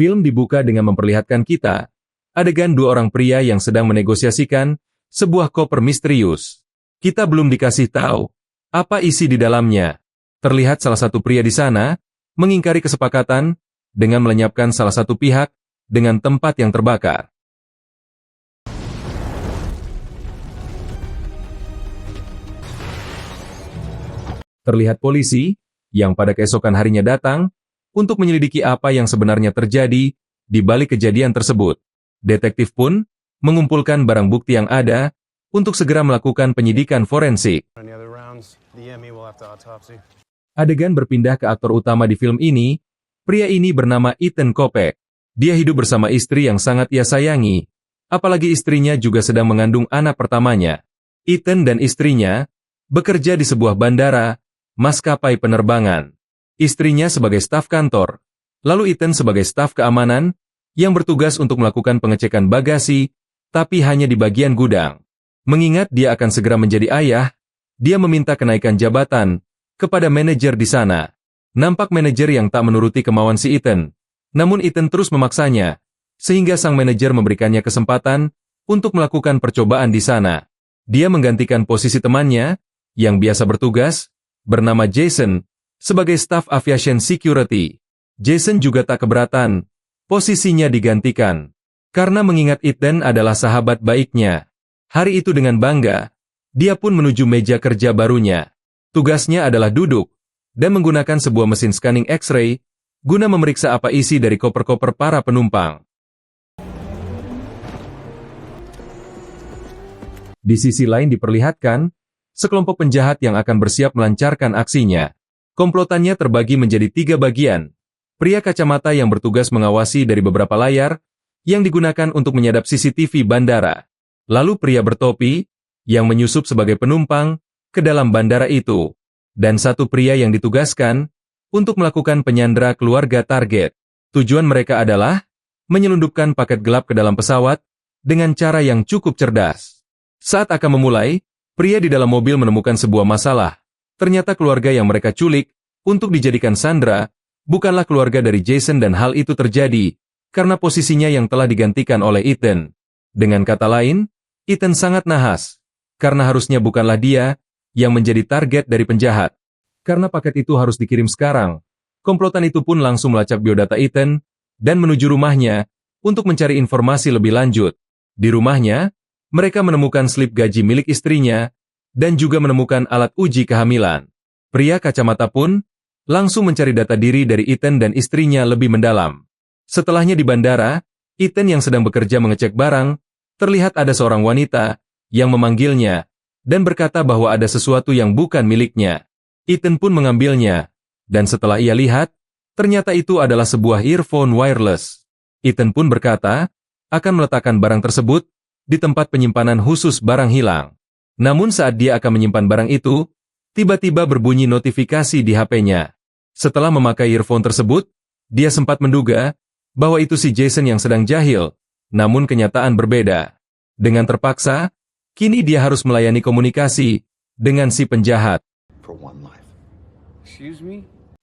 Film dibuka dengan memperlihatkan kita adegan dua orang pria yang sedang menegosiasikan sebuah koper misterius. Kita belum dikasih tahu apa isi di dalamnya. Terlihat salah satu pria di sana mengingkari kesepakatan dengan melenyapkan salah satu pihak dengan tempat yang terbakar. Terlihat polisi yang pada keesokan harinya datang untuk menyelidiki apa yang sebenarnya terjadi di balik kejadian tersebut. Detektif pun mengumpulkan barang bukti yang ada untuk segera melakukan penyidikan forensik. Adegan berpindah ke aktor utama di film ini. Pria ini bernama Ethan Kopek. Dia hidup bersama istri yang sangat ia sayangi, apalagi istrinya juga sedang mengandung anak pertamanya. Ethan dan istrinya bekerja di sebuah bandara maskapai penerbangan. Istrinya sebagai staf kantor, lalu Ethan sebagai staf keamanan yang bertugas untuk melakukan pengecekan bagasi, tapi hanya di bagian gudang. Mengingat dia akan segera menjadi ayah, dia meminta kenaikan jabatan kepada manajer di sana. Nampak manajer yang tak menuruti kemauan si Ethan, namun Ethan terus memaksanya, sehingga sang manajer memberikannya kesempatan untuk melakukan percobaan di sana. Dia menggantikan posisi temannya yang biasa bertugas, bernama Jason, sebagai staf aviation security. Jason juga tak keberatan posisinya digantikan, karena mengingat Ethan adalah sahabat baiknya. Hari itu dengan bangga, dia pun menuju meja kerja barunya. Tugasnya adalah duduk dan menggunakan sebuah mesin scanning X-ray guna memeriksa apa isi dari koper-koper para penumpang. Di sisi lain diperlihatkan sekelompok penjahat yang akan bersiap melancarkan aksinya. Komplotannya terbagi menjadi 3 bagian. Pria kacamata yang bertugas mengawasi dari beberapa layar yang digunakan untuk menyadap CCTV bandara. Lalu pria bertopi yang menyusup sebagai penumpang ke dalam bandara itu. Dan satu pria yang ditugaskan untuk melakukan penyandera keluarga target. Tujuan mereka adalah menyelundupkan paket gelap ke dalam pesawat dengan cara yang cukup cerdas. Saat akan memulai, pria di dalam mobil menemukan sebuah masalah. Ternyata keluarga yang mereka culik untuk dijadikan sandera bukanlah keluarga dari Jason dan hal itu terjadi karena posisinya yang telah digantikan oleh Ethan. Dengan kata lain, Ethan sangat nahas karena harusnya bukanlah dia yang menjadi target dari penjahat. Karena paket itu harus dikirim sekarang, komplotan itu pun langsung melacak biodata Ethan dan menuju rumahnya untuk mencari informasi lebih lanjut. Di rumahnya, mereka menemukan slip gaji milik istrinya dan juga menemukan alat uji kehamilan. Pria kacamata pun langsung mencari data diri dari Ethan dan istrinya lebih mendalam. Setelahnya di bandara, Ethan yang sedang bekerja mengecek barang, terlihat ada seorang wanita yang memanggilnya dan berkata bahwa ada sesuatu yang bukan miliknya. Ethan pun mengambilnya, dan setelah ia lihat, ternyata itu adalah sebuah earphone wireless. Ethan pun berkata akan meletakkan barang tersebut di tempat penyimpanan khusus barang hilang. Namun saat dia akan menyimpan barang itu, tiba-tiba berbunyi notifikasi di HP-nya. Setelah memakai earphone tersebut, dia sempat menduga bahwa itu si Jason yang sedang jahil, namun kenyataan berbeda. Dengan terpaksa, kini dia harus melayani komunikasi dengan si penjahat.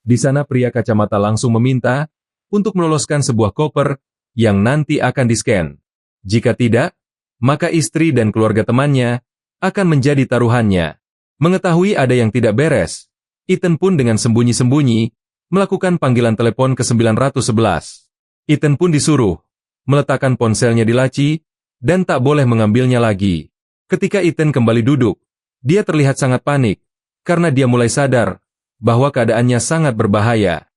Di sana pria kacamata langsung meminta untuk meloloskan sebuah koper yang nanti akan di-scan. Jika tidak, maka istri dan keluarga temannya akan menjadi taruhannya. Mengetahui ada yang tidak beres, Ethan pun dengan sembunyi-sembunyi melakukan panggilan telepon ke 911. Ethan pun disuruh meletakkan ponselnya di laci dan tak boleh mengambilnya lagi. Ketika Ethan kembali duduk, dia terlihat sangat panik karena dia mulai sadar bahwa keadaannya sangat berbahaya.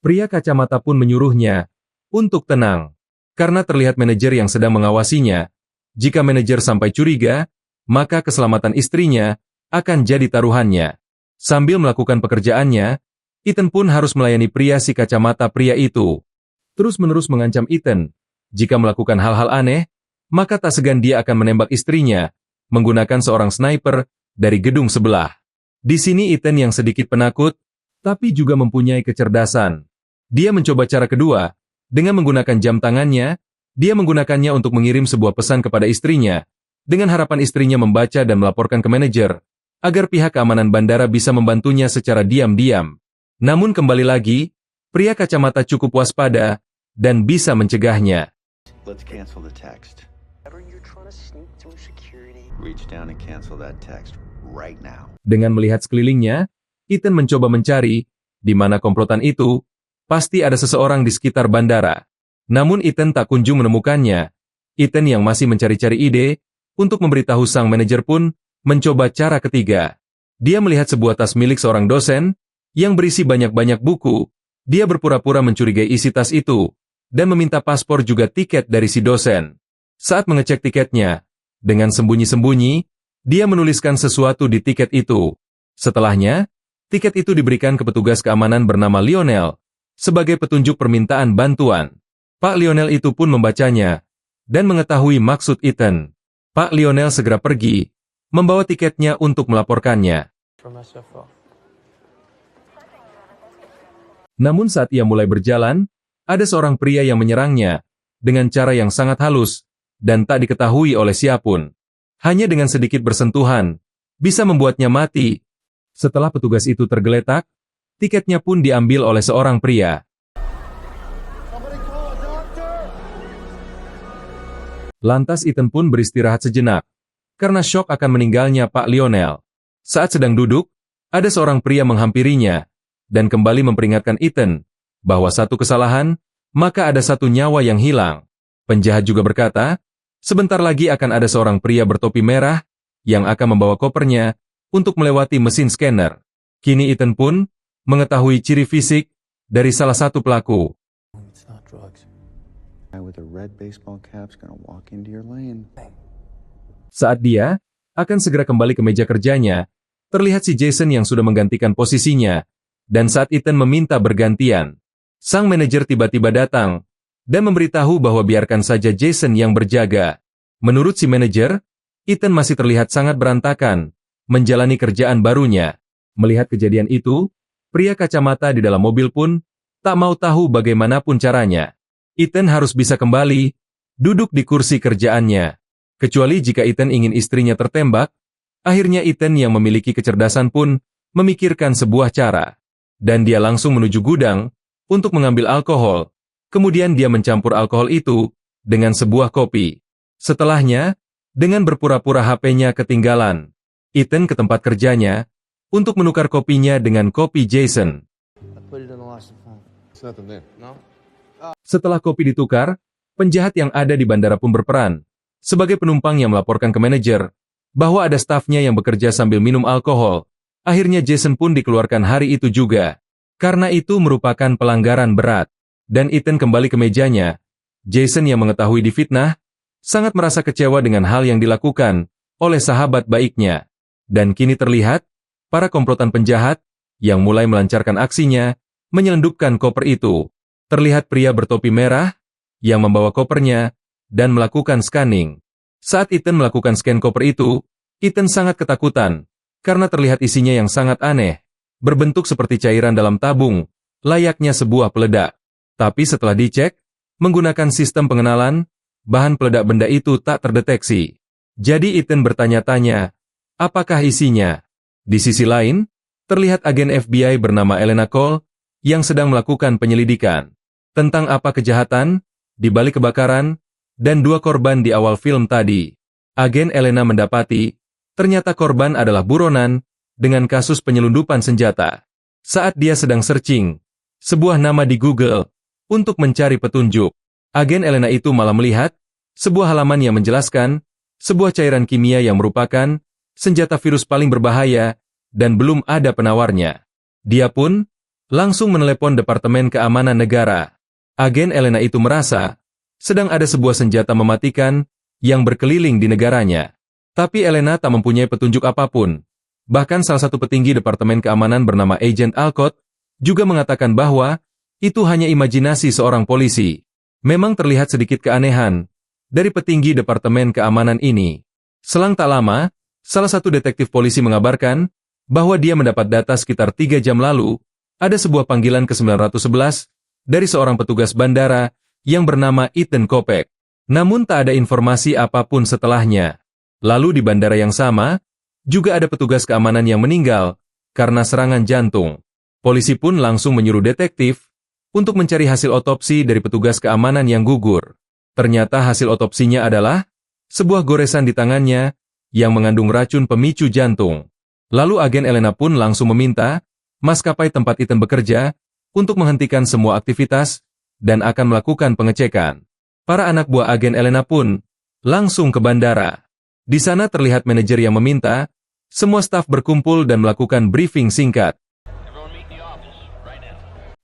Pria kacamata pun menyuruhnya untuk tenang, karena terlihat manajer yang sedang mengawasinya. Jika manajer sampai curiga, maka keselamatan istrinya akan jadi taruhannya. Sambil melakukan pekerjaannya, Ethan pun harus melayani pria si kacamata pria itu. Terus-menerus mengancam Ethan, jika melakukan hal-hal aneh, maka tak segan dia akan menembak istrinya, menggunakan seorang sniper dari gedung sebelah. Di sini Ethan yang sedikit penakut, tapi juga mempunyai kecerdasan. Dia mencoba cara kedua, dengan menggunakan jam tangannya, dia menggunakannya untuk mengirim sebuah pesan kepada istrinya, dengan harapan istrinya membaca dan melaporkan ke manajer, agar pihak keamanan bandara bisa membantunya secara diam-diam. Namun kembali lagi, pria kacamata cukup waspada dan bisa mencegahnya. Let's cancel the text. Reach down and cancel that text right now. Dengan melihat sekelilingnya, Ethan mencoba mencari di mana komplotan itu. Pasti ada seseorang di sekitar bandara. Namun Ethan tak kunjung menemukannya. Ethan yang masih mencari-cari ide untuk memberitahu sang manajer pun mencoba cara ketiga. Dia melihat sebuah tas milik seorang dosen yang berisi banyak-banyak buku. Dia berpura-pura mencurigai isi tas itu dan meminta paspor juga tiket dari si dosen. Saat mengecek tiketnya, dengan sembunyi-sembunyi, dia menuliskan sesuatu di tiket itu. Setelahnya, tiket itu diberikan ke petugas keamanan bernama Lionel sebagai petunjuk permintaan bantuan. Pak Lionel itu pun membacanya dan mengetahui maksud Ethan. Pak Lionel segera pergi, membawa tiketnya untuk melaporkannya. Namun saat ia mulai berjalan, ada seorang pria yang menyerangnya dengan cara yang sangat halus dan tak diketahui oleh siapapun. Hanya dengan sedikit bersentuhan, bisa membuatnya mati. Setelah petugas itu tergeletak, tiketnya pun diambil oleh seorang pria. Lantas Ethan pun beristirahat sejenak, karena syok akan meninggalnya Pak Lionel. Saat sedang duduk, ada seorang pria menghampirinya, dan kembali memperingatkan Ethan, bahwa satu kesalahan, maka ada satu nyawa yang hilang. Penjahat juga berkata, sebentar lagi akan ada seorang pria bertopi merah, yang akan membawa kopernya, untuk melewati mesin scanner. Kini Ethan pun, mengetahui ciri fisik, dari salah satu pelaku. Saat dia akan segera kembali ke meja kerjanya, terlihat si Jason yang sudah menggantikan posisinya, dan saat Ethan meminta bergantian, sang manajer tiba-tiba datang, dan memberitahu bahwa biarkan saja Jason yang berjaga. Menurut si manajer, Ethan masih terlihat sangat berantakan, menjalani kerjaan barunya. Melihat kejadian itu, pria kacamata di dalam mobil pun, tak mau tahu bagaimanapun caranya. Ethan harus bisa kembali, duduk di kursi kerjaannya. Kecuali jika Ethan ingin istrinya tertembak, akhirnya Ethan yang memiliki kecerdasan pun, memikirkan sebuah cara. Dan dia langsung menuju gudang, untuk mengambil alkohol. Kemudian dia mencampur alkohol itu, dengan sebuah kopi. Setelahnya, dengan berpura-pura HP-nya ketinggalan, Ethan ke tempat kerjanya, untuk menukar kopinya dengan kopi Jason. Setelah kopi ditukar, penjahat yang ada di bandara pun berperan, sebagai penumpang yang melaporkan ke manajer, bahwa ada stafnya yang bekerja sambil minum alkohol. Akhirnya Jason pun dikeluarkan hari itu juga, karena itu merupakan pelanggaran berat. Dan Ethan kembali ke mejanya. Jason yang mengetahui difitnah, sangat merasa kecewa dengan hal yang dilakukan oleh sahabat baiknya. Dan kini terlihat, para komplotan penjahat, yang mulai melancarkan aksinya, menyelundupkan koper itu. Terlihat pria bertopi merah, yang membawa kopernya, dan melakukan scanning. Saat Ethan melakukan scan koper itu, Ethan sangat ketakutan, karena terlihat isinya yang sangat aneh, berbentuk seperti cairan dalam tabung, layaknya sebuah peledak. Tapi setelah dicek, menggunakan sistem pengenalan, bahan peledak benda itu tak terdeteksi. Jadi Ethan bertanya-tanya, apakah isinya? Di sisi lain, terlihat agen FBI bernama Elena Cole, yang sedang melakukan penyelidikan, tentang apa kejahatan, di balik kebakaran, dan dua korban di awal film tadi. Agen Elena mendapati, ternyata korban adalah buronan, dengan kasus penyelundupan senjata. Saat dia sedang searching, sebuah nama di Google, untuk mencari petunjuk, agen Elena itu malah melihat, sebuah halaman yang menjelaskan, sebuah cairan kimia yang merupakan, senjata virus paling berbahaya, dan belum ada penawarnya. Dia pun, langsung menelepon Departemen Keamanan Negara. Agen Elena itu merasa, sedang ada sebuah senjata mematikan, yang berkeliling di negaranya. Tapi Elena tak mempunyai petunjuk apapun. Bahkan salah satu petinggi Departemen Keamanan bernama Agent Alcott, juga mengatakan bahwa, itu hanya imajinasi seorang polisi. Memang terlihat sedikit keanehan, dari petinggi Departemen Keamanan ini. Selang tak lama, salah satu detektif polisi mengabarkan, bahwa dia mendapat data sekitar 3 jam lalu, ada sebuah panggilan ke 911, dari seorang petugas bandara, yang bernama Ethan Kopek. Namun tak ada informasi apapun setelahnya. Lalu di bandara yang sama, juga ada petugas keamanan yang meninggal, karena serangan jantung. Polisi pun langsung menyuruh detektif untuk mencari hasil otopsi dari petugas keamanan yang gugur. Ternyata hasil otopsinya adalah sebuah goresan di tangannya yang mengandung racun pemicu jantung. Lalu agen Elena pun langsung meminta maskapai tempat Ethan bekerja untuk menghentikan semua aktivitas dan akan melakukan pengecekan. Para anak buah agen Elena pun langsung ke bandara. Di sana terlihat manajer yang meminta semua staf berkumpul dan melakukan briefing singkat.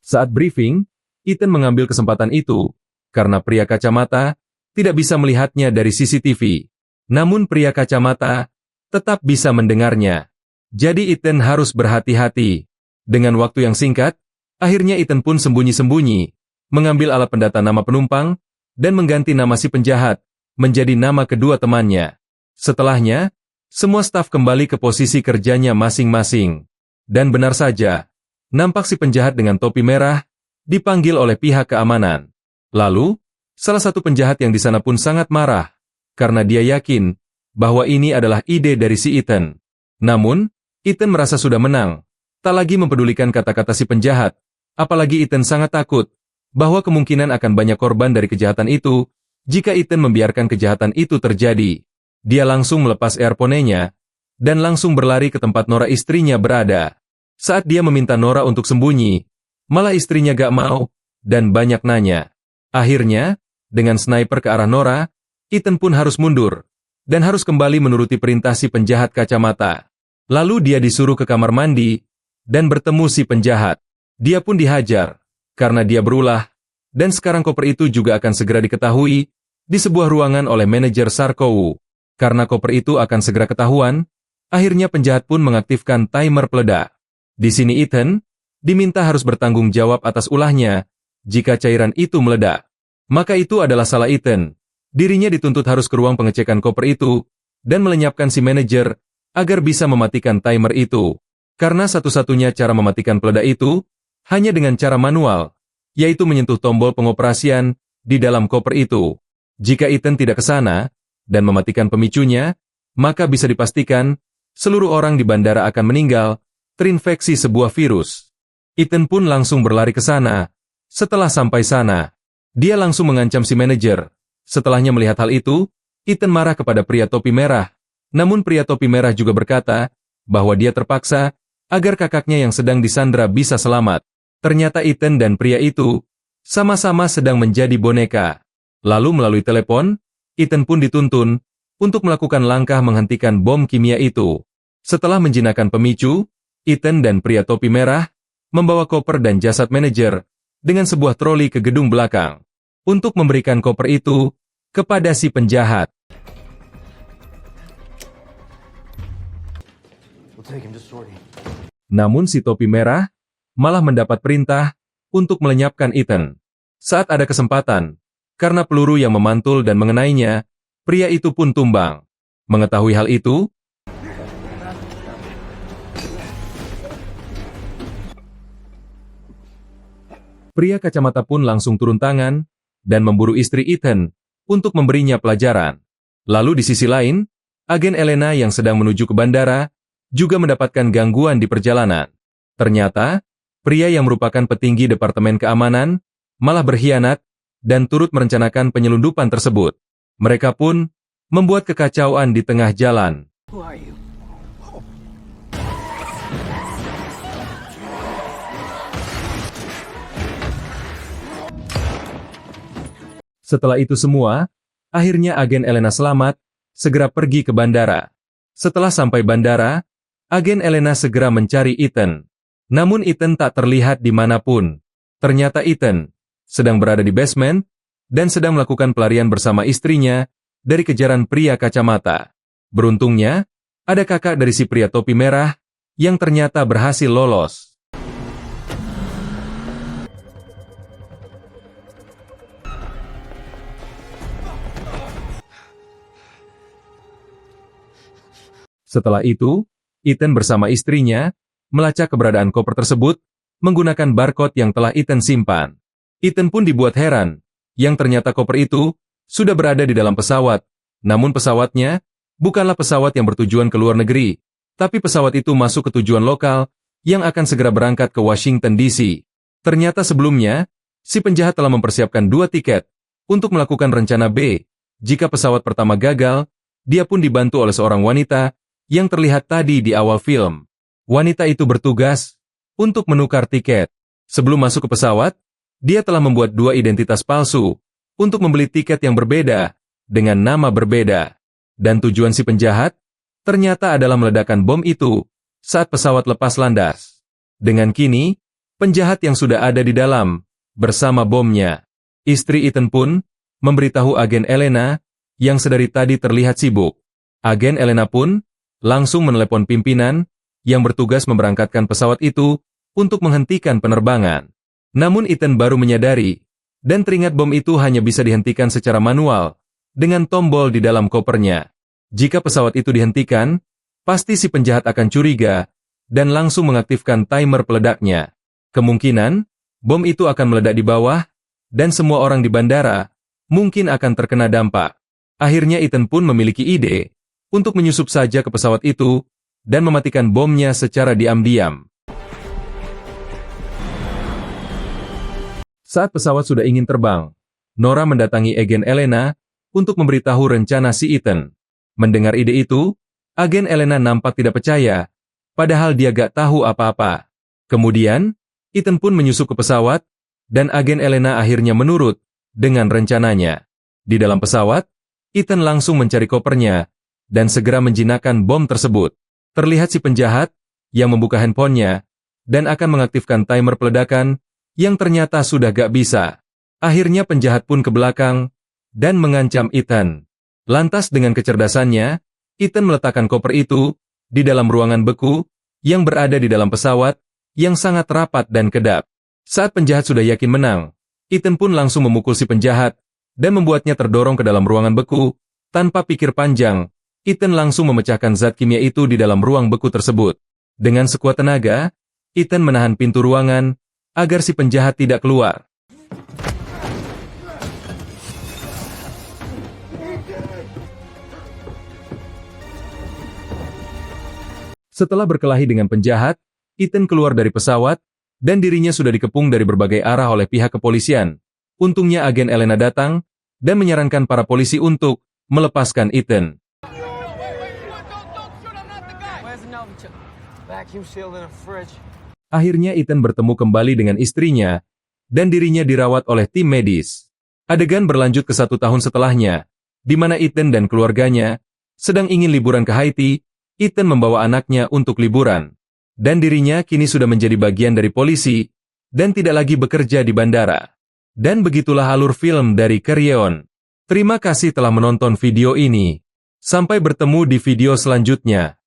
Saat briefing, Ethan mengambil kesempatan itu karena pria kacamata tidak bisa melihatnya dari CCTV. Namun pria kacamata tetap bisa mendengarnya. Jadi Ethan harus berhati-hati. Dengan waktu yang singkat, akhirnya Ethan pun sembunyi-sembunyi, mengambil alat pendata nama penumpang, dan mengganti nama si penjahat menjadi nama kedua temannya. Setelahnya, semua staf kembali ke posisi kerjanya masing-masing. Dan benar saja, nampak si penjahat dengan topi merah dipanggil oleh pihak keamanan. Lalu, salah satu penjahat yang di sana pun sangat marah, karena dia yakin bahwa ini adalah ide dari si Ethan. Namun, Ethan merasa sudah menang, tak lagi mempedulikan kata-kata si penjahat, apalagi Ethan sangat takut bahwa kemungkinan akan banyak korban dari kejahatan itu jika Ethan membiarkan kejahatan itu terjadi. Dia langsung melepas earphone-nya dan langsung berlari ke tempat Nora istrinya berada. Saat dia meminta Nora untuk sembunyi, malah istrinya gak mau dan banyak nanya. Akhirnya, dengan sniper ke arah Nora, Ethan pun harus mundur dan harus kembali menuruti perintah si penjahat kacamata. Lalu dia disuruh ke kamar mandi dan bertemu si penjahat. Dia pun dihajar karena dia berulah, dan sekarang koper itu juga akan segera diketahui di sebuah ruangan oleh manajer Sarkowu. Karena koper itu akan segera ketahuan, akhirnya penjahat pun mengaktifkan timer peledak. Di sini Ethan diminta harus bertanggung jawab atas ulahnya jika cairan itu meledak. Maka itu adalah salah Ethan. Dirinya dituntut harus ke ruang pengecekan koper itu dan melenyapkan si manajer agar bisa mematikan timer itu. Karena satu-satunya cara mematikan peledak itu hanya dengan cara manual, yaitu menyentuh tombol pengoperasian di dalam koper itu. Jika Ethan tidak ke sana dan mematikan pemicunya, maka bisa dipastikan seluruh orang di bandara akan meninggal terinfeksi sebuah virus. Ethan pun langsung berlari ke sana. Setelah sampai sana, dia langsung mengancam si manajer. Setelahnya melihat hal itu, Ethan marah kepada pria topi merah. Namun pria topi merah juga berkata bahwa dia terpaksa agar kakaknya yang sedang disandra bisa selamat. Ternyata Ethan dan pria itu sama-sama sedang menjadi boneka. Lalu melalui telepon, Ethan pun dituntun untuk melakukan langkah menghentikan bom kimia itu. Setelah menjinakkan pemicu, Ethan dan pria topi merah membawa koper dan jasad manajer dengan sebuah troli ke gedung belakang untuk memberikan koper itu kepada si penjahat. Namun si topi merah malah mendapat perintah untuk melenyapkan Ethan. Saat ada kesempatan, karena peluru yang memantul dan mengenainya, pria itu pun tumbang. Mengetahui hal itu, pria kacamata pun langsung turun tangan dan memburu istri Ethan untuk memberinya pelajaran. Lalu di sisi lain, agen Elena yang sedang menuju ke bandara juga mendapatkan gangguan di perjalanan. Ternyata, pria yang merupakan petinggi Departemen Keamanan malah berkhianat dan turut merencanakan penyelundupan tersebut. Mereka pun membuat kekacauan di tengah jalan. Setelah itu semua, akhirnya agen Elena selamat, segera pergi ke bandara. Setelah sampai bandara, agen Elena segera mencari Ethan. Namun Ethan tak terlihat dimanapun. Ternyata Ethan sedang berada di basement dan sedang melakukan pelarian bersama istrinya dari kejaran pria kacamata. Beruntungnya, ada kakak dari si pria topi merah yang ternyata berhasil lolos. Setelah itu, Ethan bersama istrinya melacak keberadaan koper tersebut menggunakan barcode yang telah Ethan simpan. Ethan pun dibuat heran, yang ternyata koper itu sudah berada di dalam pesawat. Namun pesawatnya bukanlah pesawat yang bertujuan ke luar negeri, tapi pesawat itu masuk ke tujuan lokal yang akan segera berangkat ke Washington DC. Ternyata sebelumnya, si penjahat telah mempersiapkan 2 tiket untuk melakukan rencana B. Jika pesawat pertama gagal, dia pun dibantu oleh seorang wanita yang terlihat tadi di awal film. Wanita itu bertugas untuk menukar tiket. Sebelum masuk ke pesawat, dia telah membuat 2 identitas palsu untuk membeli tiket yang berbeda dengan nama berbeda. Dan tujuan si penjahat ternyata adalah meledakkan bom itu saat pesawat lepas landas. Dengan kini, penjahat yang sudah ada di dalam bersama bomnya. Istri Ethan pun memberitahu agen Elena yang sedari tadi terlihat sibuk. Agen Elena pun langsung menelepon pimpinan yang bertugas memberangkatkan pesawat itu untuk menghentikan penerbangan. Namun Ethan baru menyadari dan teringat bom itu hanya bisa dihentikan secara manual dengan tombol di dalam kopernya. Jika pesawat itu dihentikan, pasti si penjahat akan curiga dan langsung mengaktifkan timer peledaknya. Kemungkinan, bom itu akan meledak di bawah dan semua orang di bandara mungkin akan terkena dampak. Akhirnya Ethan pun memiliki ide untuk menyusup saja ke pesawat itu dan mematikan bomnya secara diam-diam. Saat pesawat sudah ingin terbang, Nora mendatangi agen Elena untuk memberitahu rencana si Ethan. Mendengar ide itu, agen Elena nampak tidak percaya, padahal dia gak tahu apa-apa. Kemudian, Ethan pun menyusup ke pesawat, dan agen Elena akhirnya menurut dengan rencananya. Di dalam pesawat, Ethan langsung mencari kopernya, dan segera menjinakkan bom tersebut. Terlihat si penjahat yang membuka handphonenya, dan akan mengaktifkan timer peledakan, yang ternyata sudah gak bisa. Akhirnya penjahat pun ke belakang dan mengancam Ethan. Lantas dengan kecerdasannya, Ethan meletakkan koper itu di dalam ruangan beku yang berada di dalam pesawat yang sangat rapat dan kedap. Saat penjahat sudah yakin menang, Ethan pun langsung memukul si penjahat dan membuatnya terdorong ke dalam ruangan beku. Tanpa pikir panjang, Ethan langsung memecahkan zat kimia itu di dalam ruang beku tersebut. Dengan sekuat tenaga, Ethan menahan pintu ruangan agar si penjahat tidak keluar. Setelah berkelahi dengan penjahat, Ethan keluar dari pesawat, dan dirinya sudah dikepung dari berbagai arah oleh pihak kepolisian. Untungnya agen Elena datang, dan menyarankan para polisi untuk melepaskan Ethan. Akhirnya Ethan bertemu kembali dengan istrinya, dan dirinya dirawat oleh tim medis. Adegan berlanjut ke 1 tahun setelahnya, di mana Ethan dan keluarganya sedang ingin liburan ke Haiti. Ethan membawa anaknya untuk liburan, dan dirinya kini sudah menjadi bagian dari polisi, dan tidak lagi bekerja di bandara. Dan begitulah alur film dari Carry-On. Terima kasih telah menonton video ini. Sampai bertemu di video selanjutnya.